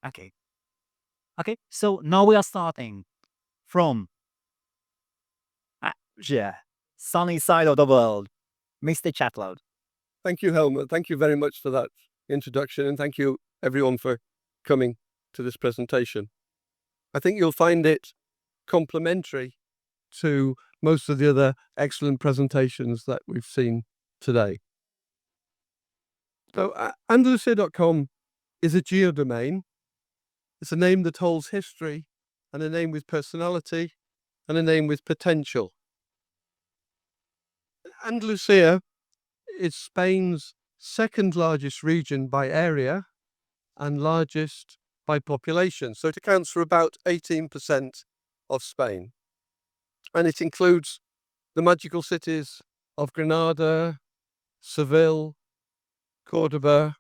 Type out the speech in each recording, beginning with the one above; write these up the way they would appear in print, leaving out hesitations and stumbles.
Okay. Okay. So now we are starting from yeah, sunny side of the world, Mr. Chaplow. Thank you, Helmut. Thank you very much for that introduction, and thank you everyone for coming to this presentation. I think you'll find it complementary to most of the other excellent presentations that we've seen today. So Andalucia.com is a geodomain. It's a name that holds history, and a name with personality, and a name with potential. Andalusia is Spain's second largest region by area and largest by population. So it accounts for about 18% of Spain. And it includes the magical cities of Granada, Seville, Cordoba,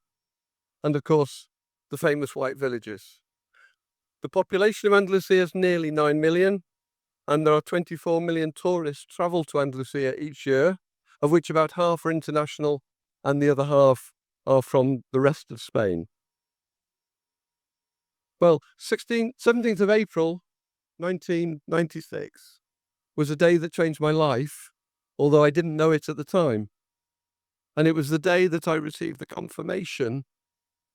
and of course, the famous white villages. The population of Andalusia is nearly 9 million, and there are 24 million tourists travel to Andalusia each year, of which about half are international and the other half are from the rest of Spain. Well, 17th of April, 1996 was a day that changed my life, although I didn't know it at the time. And it was the day that I received the confirmation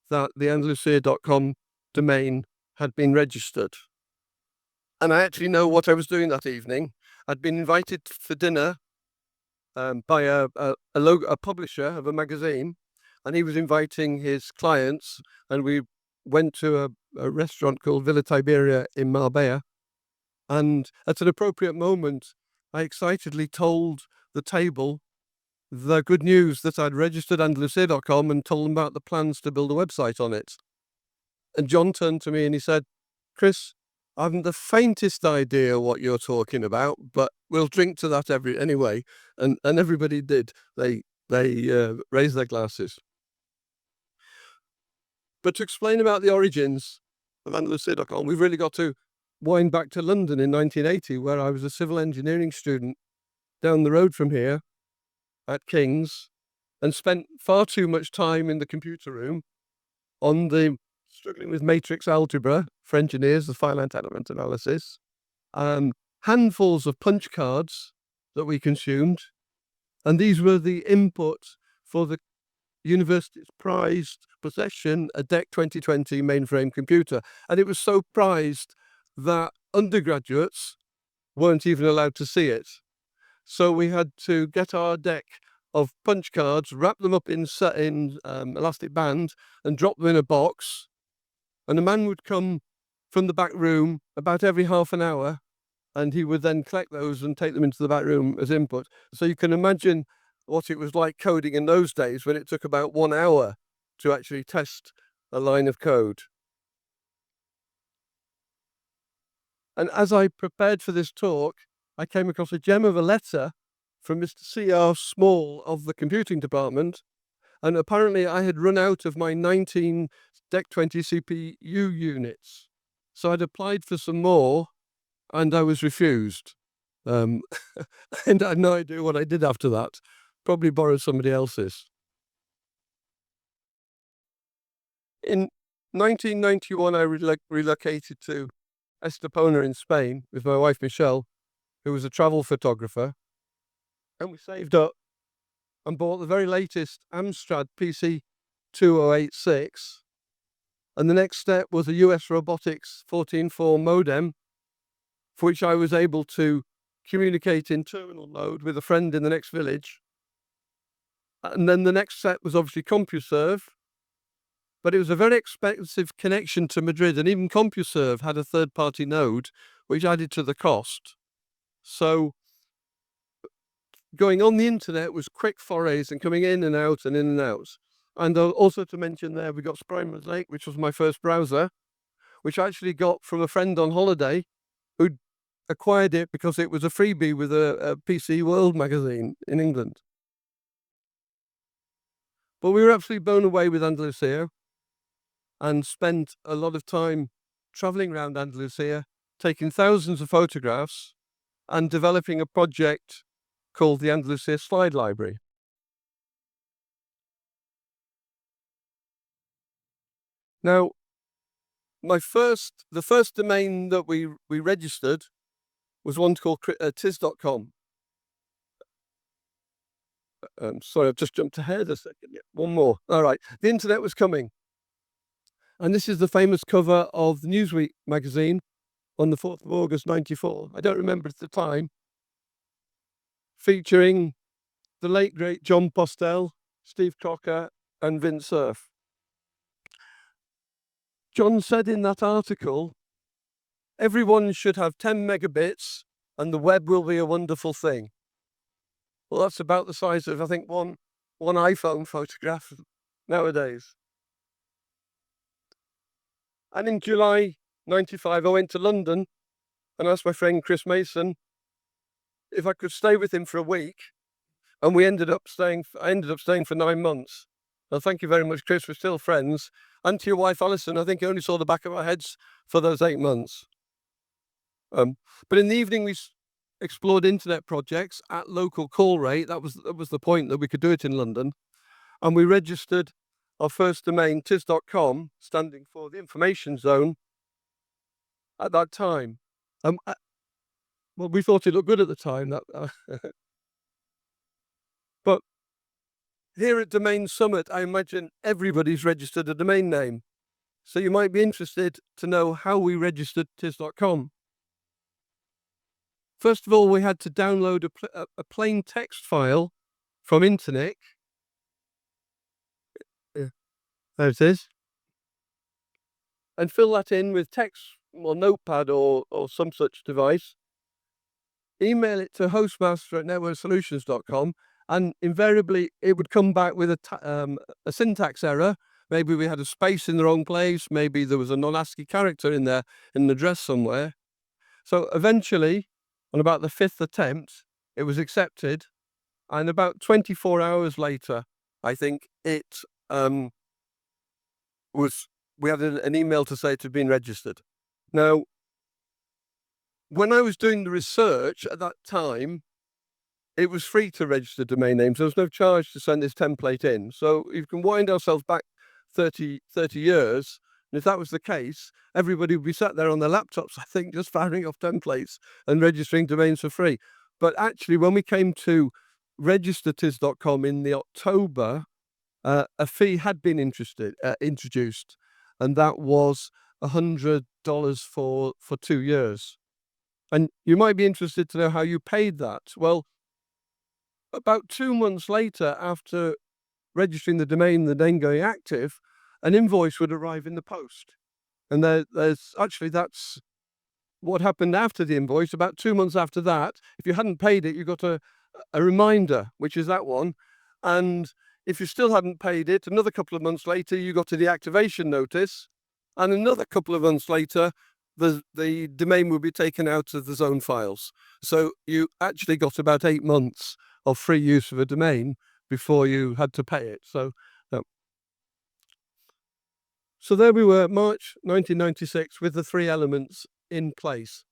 that the Andalusia.com domain had been registered. And I actually know what I was doing that evening. I'd been invited for dinner by a publisher of a magazine, and he was inviting his clients, and we went to a restaurant called Villa Tiberia in Marbella. And at an appropriate moment, I excitedly told the table the good news that I'd registered Andalusia.com and told them about the plans to build a website on it. And John turned to me and he said, "Chris, I haven't the faintest idea what you're talking about, but we'll drink to that anyway." And everybody did. They raised their glasses. But to explain about the origins of Andalusia.com, we've really got to wind back to London in 1980, where I was a civil engineering student down the road from here at King's, and spent far too much time in the computer room struggling with matrix algebra for engineers, the finite element analysis, handfuls of punch cards that we consumed, and these were the input for the university's prized possession, a DEC 2020 mainframe computer. And it was so prized that undergraduates weren't even allowed to see it. So we had to get our deck of punch cards, wrap them up in elastic band, and drop them in a box. And a man would come from the back room about every half an hour, and he would then collect those and take them into the back room as input. So you can imagine what it was like coding in those days, when it took about 1 hour to actually test a line of code. And as I prepared for this talk, I came across a gem of a letter from Mr. C.R. Small of the computing department. And apparently I had run out of my 19 DEC 20 CPU units. So I'd applied for some more, and I was refused. And I had no idea what I did after that. Probably borrowed somebody else's. In 1991, I relocated to Estepona in Spain with my wife, Michelle, who was a travel photographer. And we saved up and bought the very latest Amstrad PC 2086. And the next step was a US Robotics 14.4 modem, for which I was able to communicate in terminal mode with a friend in the next village. And then the next step was obviously CompuServe, but it was a very expensive connection to Madrid, and even CompuServe had a third-party node, which added to the cost. So going on the internet was quick forays and coming in and out and in and out. And also to mention there, we got Spry Mosaic, which was my first browser, which I actually got from a friend on holiday who acquired it because it was a freebie with a PC World magazine in England. But we were absolutely blown away with Andalusia and spent a lot of time traveling around Andalusia, taking thousands of photographs and developing a project called the Andalusia Slide Library. Now, the first domain that we registered was one called tis.com. Sorry, I've just jumped ahead a second. Yeah, one more. All right. The internet was coming. And this is the famous cover of the Newsweek magazine on the 4th of August, 94. I don't remember at the time. Featuring the late, great John Postel, Steve Crocker, and Vince Cerf. John said in that article, everyone should have 10 megabits and the web will be a wonderful thing. Well, that's about the size of, I think, one iPhone photograph nowadays. And in July 95, I went to London and asked my friend Chris Mason if I could stay with him for a week. And I ended up staying for 9 months. Well, thank you very much, Chris. We're still friends. And to your wife, Alison, I think I only saw the back of our heads for those 8 months. But in the evening, we explored internet projects at local call rate. That was the point, that we could do it in London. And we registered our first domain, tis.com, standing for the information zone, at that time. Well, we thought it looked good at the time. But here at Domain Summit, I imagine everybody's registered a domain name. So you might be interested to know how we registered tis.com. First of all, we had to download a plain text file from Internet. There it is. And fill that in with text or Notepad or some such device. Email it to hostmaster@networksolutions.com, and invariably it would come back with a syntax error. Maybe we had a space in the wrong place. Maybe there was a non-ASCII character in there in an address somewhere. So eventually, on about the 5th attempt, it was accepted. And about 24 hours later, I think we had an email to say it had been registered. Now, when I was doing the research at that time, it was free to register domain names. There was no charge to send this template in. So you can wind ourselves back 30 years. And if that was the case, everybody would be sat there on their laptops, I think, just firing off templates and registering domains for free. But actually, when we came to register tis.com in the October, a fee had been introduced, and that was $100 for 2 years. And you might be interested to know how you paid that. Well, about 2 months later, after registering the domain, the name going active, an invoice would arrive in the post. And that's what happened after the invoice. About 2 months after that, if you hadn't paid it, you got a reminder, which is that one. And if you still hadn't paid it, another couple of months later, you got a deactivation notice. And another couple of months later, the domain would be taken out of the zone files. So you actually got about 8 months of free use of a domain before you had to pay it. So there we were, March 1996, with the 3 elements in place.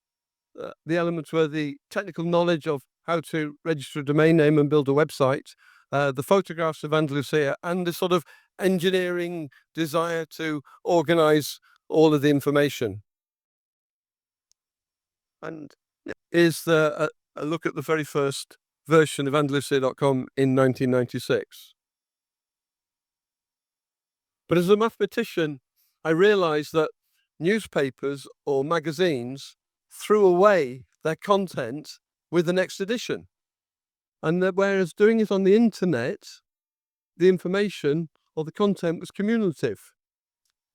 The elements were the technical knowledge of how to register a domain name and build a website, the photographs of Andalucia, and the sort of engineering desire to organize all of the information. And is a look at the very first version of Andalucia.com in 1996. But as a mathematician, I realized that newspapers or magazines threw away their content with the next edition. And whereas doing it on the internet, the information or the content was cumulative.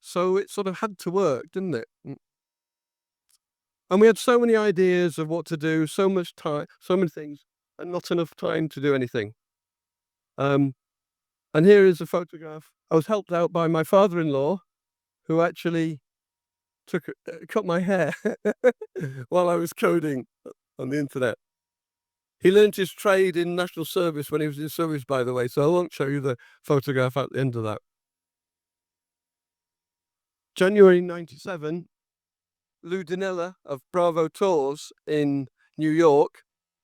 So it sort of had to work, didn't it? And we had so many ideas of what to do, so much time, so many things, and not enough time to do anything. And here is a photograph. I was helped out by my father-in-law, who actually cut my hair while I was coding on the internet. He learned his trade in national service when he was in service, by the way, so I won't show you the photograph at the end of that. January 97, Lou Dinella of Bravo Tours in New York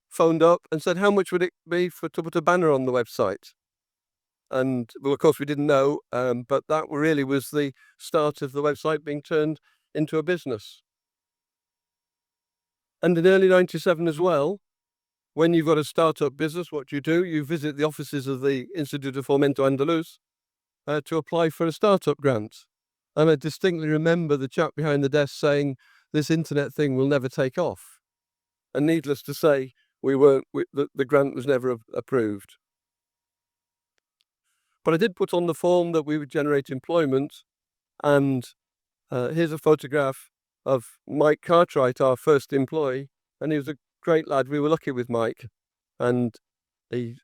phoned up and said, how much would it be to put a banner on the website? And well, of course, we didn't know, but that really was the start of the website being turned into a business. And in early 97 as well, when you've got a startup business, what do? You visit the offices of the Institute of Fomento Andaluz to apply for a startup grant. And I distinctly remember the chap behind the desk saying, this internet thing will never take off. And needless to say, the grant was never approved. But I did put on the form that we would generate employment, and here's a photograph of Mike Cartwright, our first employee, and he was a great lad. We were lucky with Mike, and I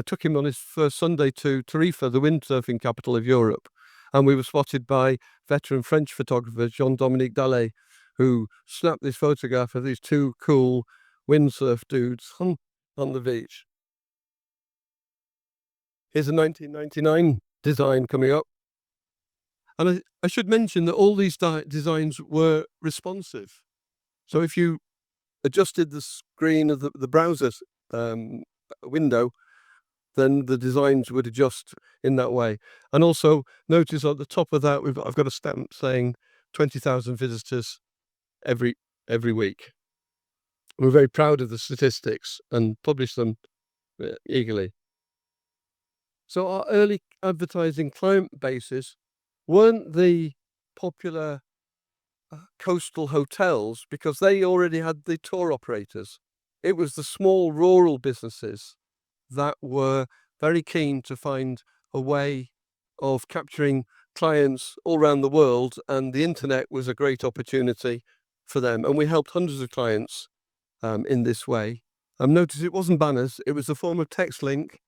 took him on his first Sunday to Tarifa, the windsurfing capital of Europe, and we were spotted by veteran French photographer Jean-Dominique Dallet, who snapped this photograph of these two cool windsurf dudes on the beach. Here's a 1999 design coming up. And I should mention that all these designs were responsive. So if you adjusted the screen of the browser window, then the designs would adjust in that way. And also notice at the top of that, I've got a stamp saying 20,000 visitors every week. We're very proud of the statistics and publish them eagerly. So our early advertising client bases weren't the popular coastal hotels, because they already had the tour operators. It was the small rural businesses that were very keen to find a way of capturing clients all around the world, and the internet was a great opportunity for them. And we helped hundreds of clients in this way. Notice it wasn't banners, it was a form of text link.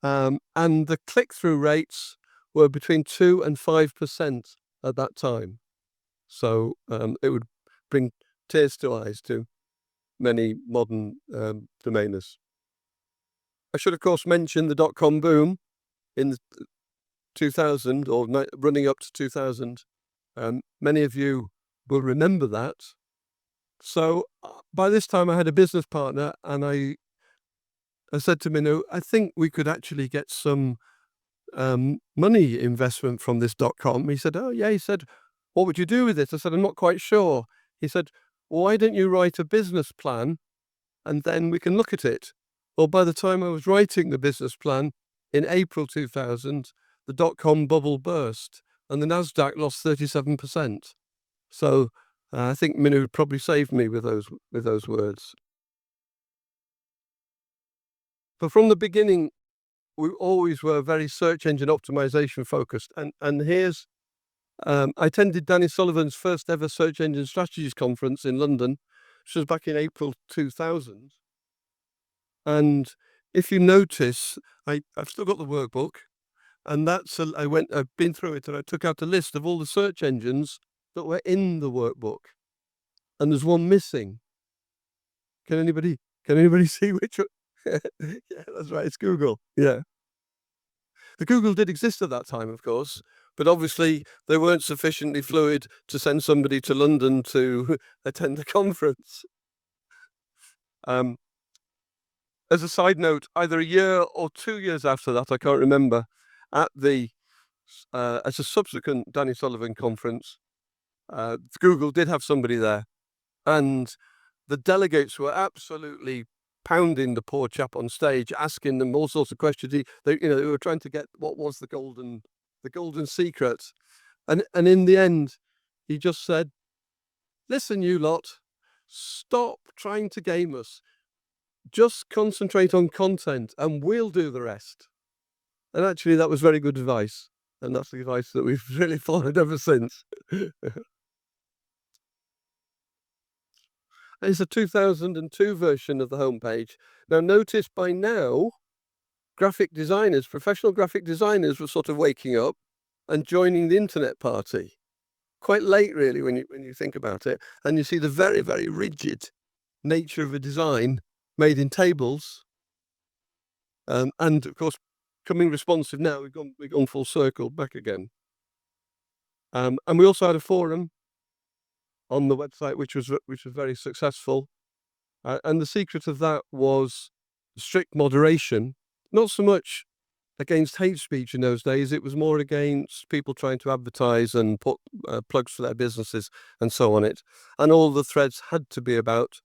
And the click-through rates were between 2 and 5% at that time. So it would bring tears to eyes to many modern domainers. I should, of course, mention the dot-com boom in 2000, or running up to 2000. Many of you will remember that. So by this time I had a business partner, and I said to Minu, I think we could actually get some money investment from this .com. He said, oh yeah. He said, what would you do with it? I said, I'm not quite sure. He said, well, why don't you write a business plan and then we can look at it? Well, by the time I was writing the business plan in April 2000, the .com bubble burst and the NASDAQ lost 37%. So I think Minu probably saved me with those words. But from the beginning, we always were very search engine optimization focused. And here's, I attended Danny Sullivan's first ever search engine strategies conference in London, which was back in April 2000. And if you notice, I've still got the workbook, and I've been through it, and I took out a list of all the search engines that were in the workbook. And there's one missing. Can anybody see which one? Yeah, that's right. It's Google. Yeah. The Google did exist at that time, of course, but obviously they weren't sufficiently fluid to send somebody to London to attend the conference. As a side note, either a year or 2 years after that, I can't remember, at as a subsequent Danny Sullivan conference, Google did have somebody there, and the delegates were absolutely pounding the poor chap on stage, asking them all sorts of questions. They were trying to get what was the golden secret, and in the end, he just said, "Listen, you lot, stop trying to game us. Just concentrate on content, and we'll do the rest." And actually, that was very good advice, and that's the advice that we've really followed ever since. It's a 2002 version of the homepage. Now, notice by now, professional graphic designers were sort of waking up and joining the internet party. Quite late, really, when you think about it. And you see the very, very rigid nature of a design made in tables. And of course, coming responsive now, we've gone full circle back again. And we also had a forum on the website, which was very successful. And the secret of that was strict moderation, not so much against hate speech in those days. It was more against people trying to advertise and put plugs for their businesses and so on it. And all the threads had to be about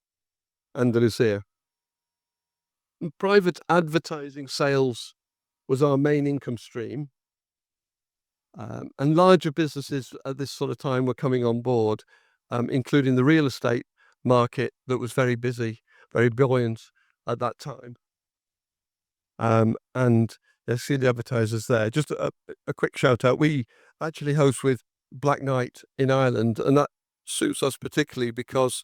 Andalusia. Private advertising sales was our main income stream. And larger businesses at this sort of time were coming on board, including the real estate market that was very busy, very buoyant at that time. And there's see the advertisers there. Just a quick shout out. We actually host with Black Knight in Ireland, and that suits us particularly because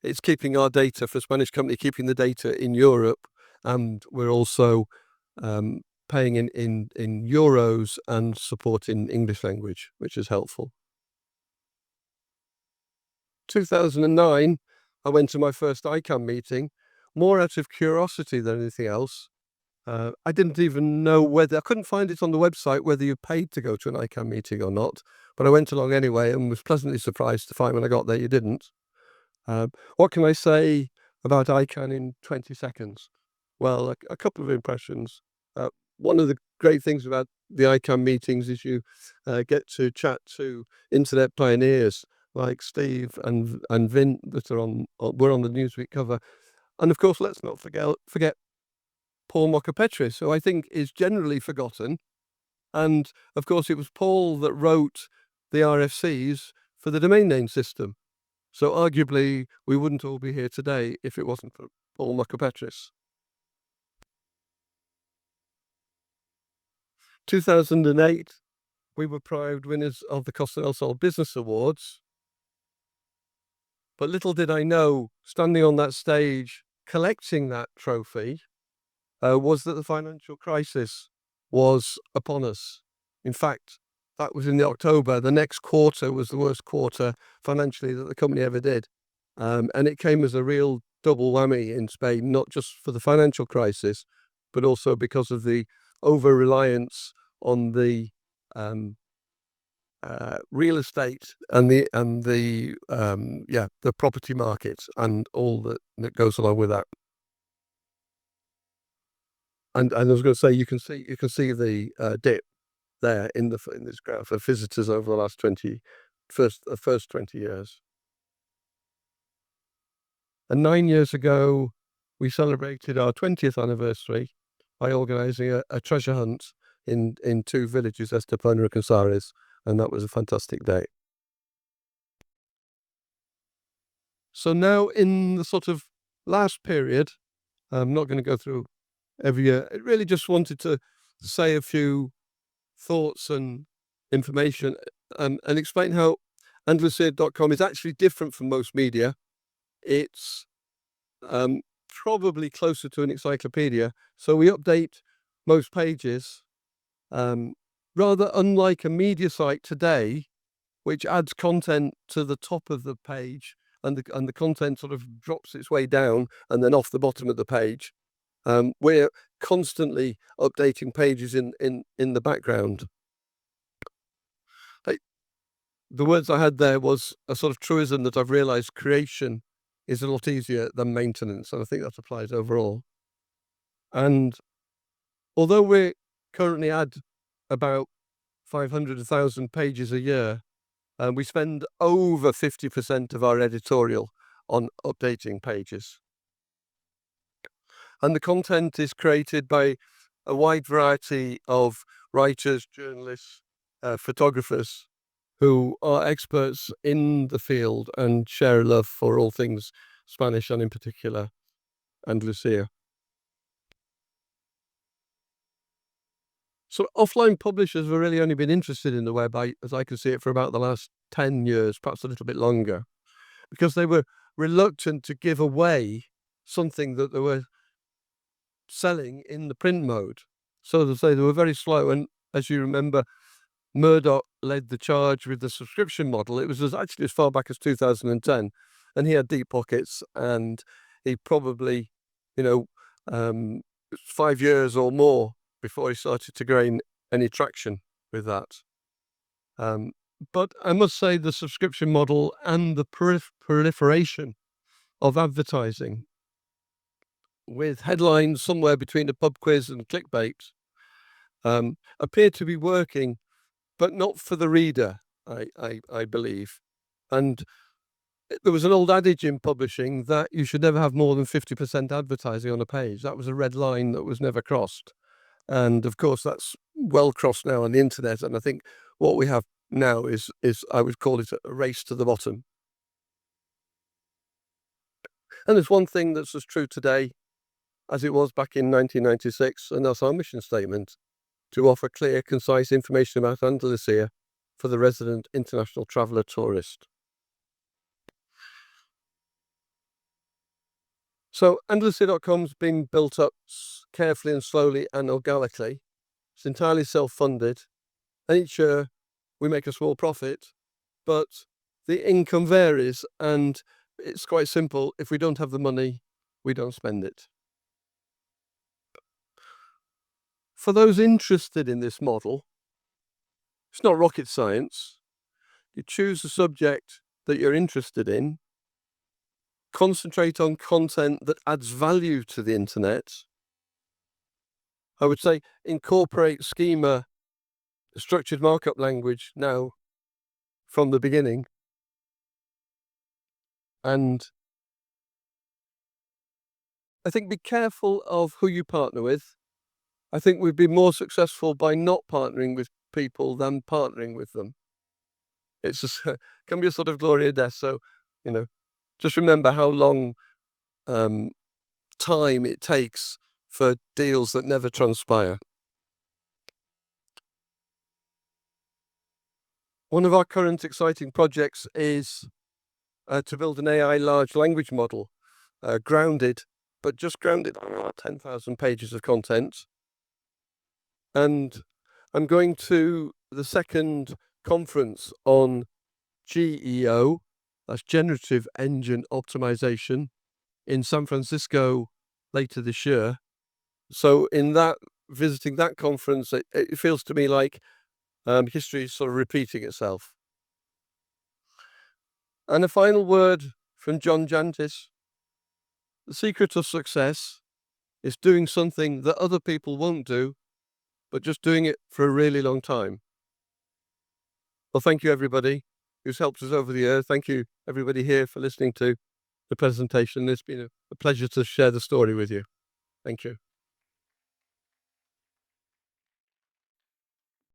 it's keeping our data for a Spanish company, keeping the data in Europe, and we're also paying in euros and supporting English language, which is helpful. 2009, I went to my first ICANN meeting, more out of curiosity than anything else. I didn't even know I couldn't find it on the website whether you paid to go to an ICANN meeting or not, but I went along anyway and was pleasantly surprised to find when I got there you didn't. What can I say about ICANN in 20 seconds? Well, a couple of impressions. One of the great things about the ICANN meetings is you get to chat to internet pioneers like Steve and Vin that were on the Newsweek cover. And of course, let's not forget Paul Mockapetris, who I think is generally forgotten. And of course, it was Paul that wrote the RFCs for the domain name system. So arguably, we wouldn't all be here today if it wasn't for Paul Mockapetris. 2008, we were proud winners of the Costa del Sol Business Awards. But little did I know, standing on that stage, collecting that trophy, was that the financial crisis was upon us. In fact, that was in the October. The next quarter was the worst quarter financially that the company ever did. And it came as a real double whammy in Spain, not just for the financial crisis, but also because of the over-reliance on the real estate and the property market and all that goes along with that. And I was going to say, you can see the dip there in this graph of visitors over the last first 20 years. And 9 years ago, we celebrated our 20th anniversary by organising a treasure hunt in 2 villages, Estepona and Casares, and that was a fantastic day. So now in the sort of last period, I'm not going to go through every year. I really just wanted to say a few thoughts and information and explain how Andalucia.com is actually different from most media. It's probably closer to an encyclopedia. So we update most pages, rather unlike a media site today, which adds content to the top of the page and the content sort of drops its way down and then off the bottom of the page. We're constantly updating pages in the background. The words I had there was a sort of truism that I've realized: creation is a lot easier than maintenance. And I think that applies overall. And although we currently add about 500,000 pages a year, we spend over 50% of our editorial on updating pages. And the content is created by a wide variety of writers, journalists, photographers who are experts in the field and share a love for all things Spanish and in particular Andalusia. So offline publishers have really only been interested in the web, as I can see it, for about the last 10 years, perhaps a little bit longer, because they were reluctant to give away something that they were selling in the print mode. So to say, they were very slow. And as you remember, Murdoch led the charge with the subscription model. It was actually as far back as 2010, and he had deep pockets, and he probably, 5 years or more before he started to gain any traction with that. But I must say the subscription model and the proliferation of advertising with headlines somewhere between a pub quiz and clickbait appear to be working, but not for the reader, I believe. And there was an old adage in publishing that you should never have more than 50% advertising on a page. That was a red line that was never crossed. And of course, that's well crossed now on the internet. And I think what we have now is I would call it a race to the bottom. And there's one thing that's as true today as it was back in 1996, and that's our mission statement: to offer clear, concise information about Andalusia for the resident international traveller tourist. So Andalucia.com's been built up carefully and slowly and organically. It's entirely self-funded, and each year we make a small profit, but the income varies, and it's quite simple. If we don't have the money, we don't spend it. For those interested in this model, it's not rocket science. You choose the subject that you're interested in, concentrate on content that adds value to the internet. I would say incorporate schema, structured markup language now from the beginning. And I think be careful of who you partner with. I think we'd be more successful by not partnering with people than partnering with them. It's just can be a sort of glory of death. So, just remember how long time it takes for deals that never transpire. One of our current exciting projects is to build an AI large language model, grounded on 10,000 pages of content. And I'm going to the second conference on GEO, that's Generative Engine Optimization, in San Francisco later this year. So visiting that conference, it feels to me like history is sort of repeating itself. And a final word from John Jantis: the secret of success is doing something that other people won't do, but just doing it for a really long time. Well, thank you, everybody who's helped us over the years. Thank you, everybody here, for listening to the presentation. It's been a pleasure to share the story with you. Thank you.